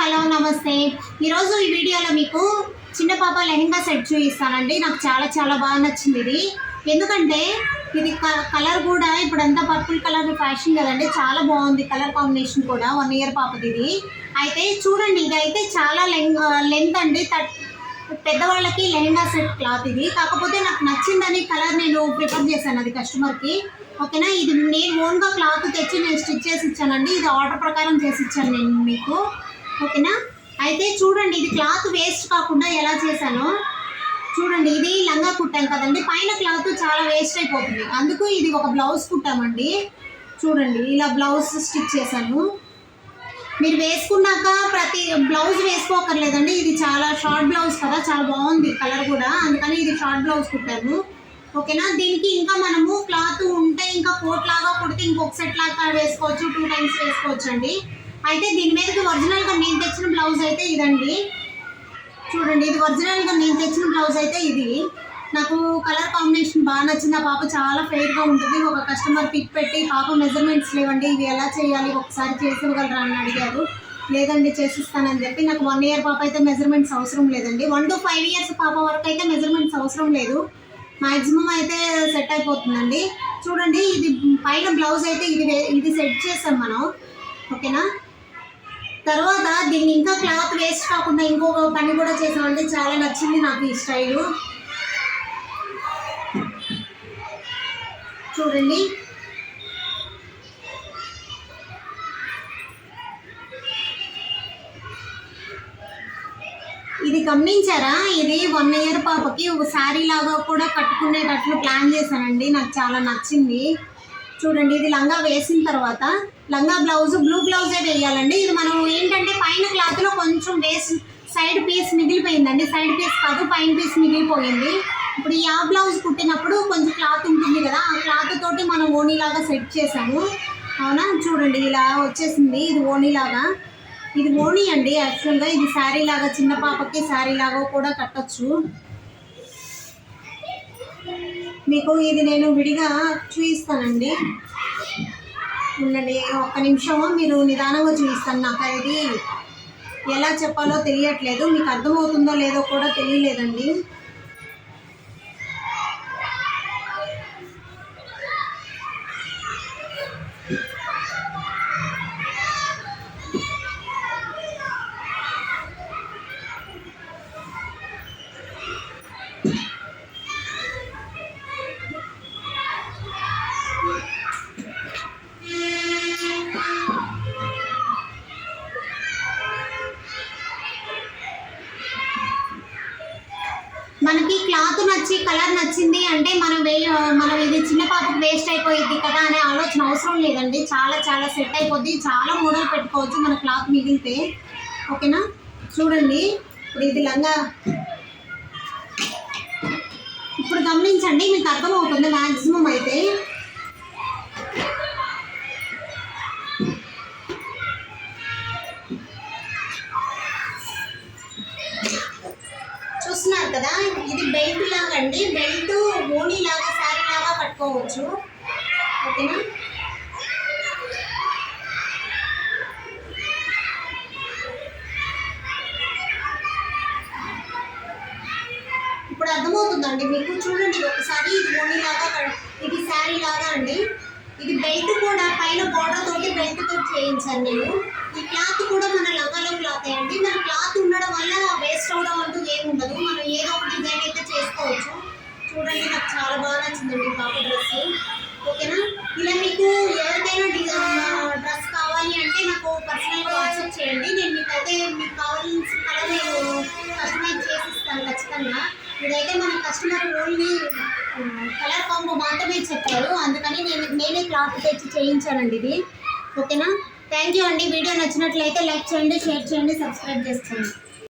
Hello నమస్తే. ఈరోజు ఈ వీడియోలో మీకు చిన్న పాప లెహంగా సెట్ చూపిస్తానండి. నాకు చాలా బాగా నచ్చింది ఇది. ఎందుకంటే ఇది కలర్ కూడా ఇప్పుడంతా పర్పుల్ కలర్ ఫ్యాషన్ కదండి, చాలా బాగుంది కలర్ కాంబినేషన్ కూడా. 1 ఇయర్ పాపది ఇది. అయితే చూడండి, ఇది అయితే చాలా లెంత్ అండి, పెద్దవాళ్ళకి లెహంగా సెట్ క్లాత్ ఇది. కాకపోతే నాకు నచ్చిందని కలర్ నేను ప్రిఫర్ చేశాను అది కస్టమర్కి. ఓకేనా, ఇది నేను ఓన్గా క్లాత్ తెచ్చి నేను స్టిచ్ చేసి ఇచ్చానండి. ఇది ఆర్డర్ ప్రకారం చేసి ఇచ్చాను నేను మీకు. ఓకేనా, అయితే చూడండి, ఇది క్లాత్ వేస్ట్ కాకుండా ఎలా చేశానో చూడండి. ఇది లంగా కుట్టాను కదండి, పైన క్లాత్ చాలా వేస్ట్ అయిపోతుంది, అందుకు ఇది ఒక బ్లౌజ్ కుట్టామండి. చూడండి, ఇలా బ్లౌజ్ స్టిచ్ చేశాను. మీరు వేసుకున్నాక ప్రతి బ్లౌజ్ వేసుకోకర్లేదండి, ఇది చాలా షార్ట్ బ్లౌజ్ కదా, చాలా బాగుంది కలర్ కూడా, అందుకని ఇది షార్ట్ బ్లౌజ్ కుట్టాను. ఓకేనా, దీనికి ఇంకా మనము క్లాత్ ఉంటే ఇంకా కోట్ లాగా కుడితే ఇంకొక సెట్ లాగా వేసుకోవచ్చు, 2 టైమ్స్ వేసుకోవచ్చు అండి. అయితే దీని మీదకి ఒరిజినల్గా నేను తెచ్చిన బ్లౌజ్ అయితే ఇదండి. చూడండి, ఇది ఒరిజినల్గా నేను తెచ్చిన బ్లౌజ్ అయితే ఇది. నాకు కలర్ కాంబినేషన్ బాగా నచ్చింది. ఆ పాప చాలా ఫెయిర్గా ఉంటుంది. ఒక కస్టమర్ పిక్ పెట్టి పాప మెజర్మెంట్స్ లేవండి, ఇవి ఎలా చేయాలి ఒకసారి చేసి ఇవ్వగలరా అని అడిగారు. లేదండి చేసిస్తానని చెప్పి. నాకు 1 ఇయర్ పాప అయితే మెజర్మెంట్స్ అవసరం లేదండి, 1 to 5 ఇయర్స్ పాప వరకు అయితే మెజర్మెంట్స్ అవసరం లేదు, మ్యాక్సిమం అయితే సెట్ అయిపోతుందండి. చూడండి, ఇది పైన బ్లౌజ్ అయితే ఇది సెట్ చేస్తాం మనం. ఓకేనా, తర్వాత దీన్ని ఇంకా క్లాత్ వేస్ట్ కాకుండా ఇంకొక పని కూడా చేసామంటే చాలా నచ్చింది నాకు ఈ స్టైలు. చూడండి, ఇది గమనించారా? ఇది 1 ఇయర్ పాపకి ఒక శారీ లాగా కూడా కట్టుకునేటట్లు ప్లాన్ చేశానండి, నాకు చాలా నచ్చింది. చూడండి, ఇది లంగా వేసిన తర్వాత లంగా బ్లౌజ్ బ్లూ బ్లౌజే వేయాలండి. ఇది మనం ఏంటంటే పైన క్లాత్లో కొంచెం సైడ్ పీస్ మిగిలిపోయిందండి, సైడ్ పీస్ కాదు పైన పీస్ మిగిలిపోయింది. ఇప్పుడు ఈ బ్లౌజ్ కుట్టినప్పుడు కొంచెం క్లాత్ ఉంటుంది కదా, ఆ క్లాత్ తోటి మనం ఓణీలాగా సెట్ చేసాము. అవునా, చూడండి ఇలా వచ్చేసింది. ఇది ఓణీలాగా, ఇది ఓణీ అండి యాక్చువల్గా. ఇది శారీ లాగా, చిన్న పాపకి శారీ లాగా కూడా కట్టచ్చు. మీకు ఇది నేను విడిగా చూపిస్తానండి, ఉండండి ఒక్క నిమిషం, మీరు నిదానంగా చూపిస్తాను. నాకు ఇది ఎలా చెప్పాలో తెలియట్లేదు, మీకు అర్థమవుతుందో లేదో కూడా తెలియలేదండి. మనకి క్లాత్ నచ్చి కలర్ నచ్చింది అంటే మనం ఇది చిన్న పాపకు వేస్ట్ అయిపోయింది కదా అనే ఆలోచన అవసరం లేదండి. చాలా సెట్ అయిపోద్ది, చాలా మోడల్ పెట్టుకోవచ్చు మన క్లాత్ మిగిలితే. ఓకేనా, చూడండి ఇప్పుడు ఇది లంగా. ఇప్పుడు గమనించండి, మీకు అర్థమవుతుంది మ్యాక్సిమం అయితే. చూస్తున్నారు కదా, ఇది బెల్ట్ లాగా అండి, బెల్ట్ ఓణీ లాగా శారీ లాగా కట్టుకోవచ్చు. ఓకేనా, ఇప్పుడు అర్థమవుతుందండి మీకు. చూడండి ఒకసారి, ఇది ఓణీ లాగా, ఇది శారీ లాగా అండి. ఇది బెల్ట్ కూడా పైన బార్డర్ తోటి బెల్ట్ తోటి చేయించాను నేను. ఈ క్లాత్ కూడా మన లంగాలో క్లాత్ అండి. మన క్లాత్ ఉండడం వల్ల వేస్ట్ అవడం అంటూ ఏముండదు, మనం ఏదో ఒక డిజైన్ అయితే చేసుకోవచ్చు. చూడండి, నాకు చాలా బాగా నచ్చిందండి పాప డ్రెస్. ఓకేనా, ఇలా మీకు ఎవరికైనా డ్రెస్ కావాలి అంటే నాకు పర్సనల్గా వాట్సాప్ చేయండి, నేను మీకైతే మీకు కావాల్సిన కలర్ నేను కస్టమైజ్ చేసిస్తాను ఖచ్చితంగా. ఇదైతే మన కస్టమర్ ఓన్లీ కలర్ కాంబో మాత్రమే చెప్పారు, అందుకని నేనే క్లాత్ తెచ్చి చేయించానండి ఇది. ఓకేనా, థ్యాంక్ యూ అండి. వీడియో నచ్చినట్లయితే లైక్ చేయండి, షేర్ చేయండి, సబ్స్క్రైబ్ చేసుకోండి.